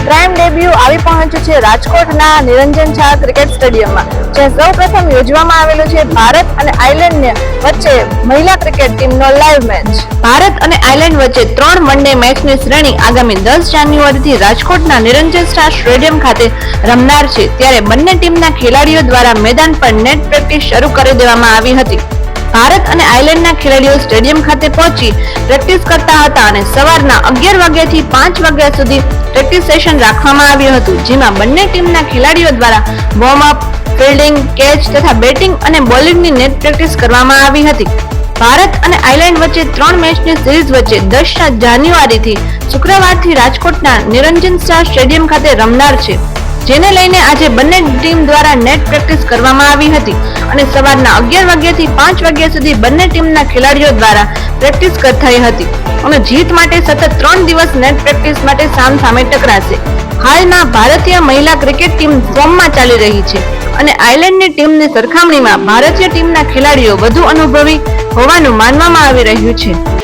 Prime debut આવી પહોંચ્યું છે રાજકોટના નિરંજન ઝા ક્રિકેટ સ્ટેડિયમમાં, જ્યાં સૌપ્રથમ યોજવામાં આવેલું છે ભારત અને આયર્લેન્ડ વચ્ચે મહિલા ક્રિકેટ ટીમનો લાઈવ મેચ. ભારત અને આયર્લેન્ડ વચ્ચે 3 વન-ડે મેચની શ્રેણી આગામી 10 જાન્યુઆરીથી રાજકોટના નિરંજન ઝા સ્ટેડિયમ ખાતે રમનાર છે. ત્યારે બંને ટીમના ખેલાડીઓ દ્વારા મેદાન પર નેટ પ્રેક્ટિસ શરૂ કરી દેવામાં આવી હતી. ભારત અને આયર્લેન્ડના ખેલાડીઓ સ્ટેડિયમ ખાતે પહોંચી પ્રેક્ટિસ કરતા હતા અને સવારના 11 વાગ્યાથી 5 વાગ્યા સુધી પ્રેક્ટિસ સેશન રાખવામાં આવ્યું હતું, જેમાં બંને ટીમના ખેલાડીઓ દ્વારા વોર્મઅપ, ફિલ્ડિંગ, કેચ તથા બેટિંગ અને બોલિંગની નેટ પ્રેક્ટિસ કરવામાં આવી હતી. ભારત અને આયર્લેન્ડ વચ્ચે 3 મેચની સિરીઝ વચ્ચે 10 જાન્યુઆરીથી શુક્રવારથી રાજકોટના નિરંજન ઝા સ્ટેડિયમ ખાતે રમનાર છે, જેને લઈને આજે બંને ટીમ દ્વારા નેટ પ્રેક્ટિસ કરવામાં આવી હતી અને સવારના 11 વાગ્યાથી 5 વાગ્યા સુધી બંને ટીમના ખેલાડીઓ દ્વારા પ્રેક્ટિસ થઈ હતી અને જીત માટે સતત 3 દિવસ નેટ પ્રેક્ટિસ માટે સામે ટકરાશે. હાલમાં ભારતીય મહિલા ક્રિકેટ ટીમ ફોર્મમાં ચાલી રહી છે અને આયર્લેન્ડની ટીમની સરખામણીમાં ભારતીય ટીમના ખેલાડીઓ વધુ અનુભવી હોવાનું માનવામાં આવી રહ્યું છે.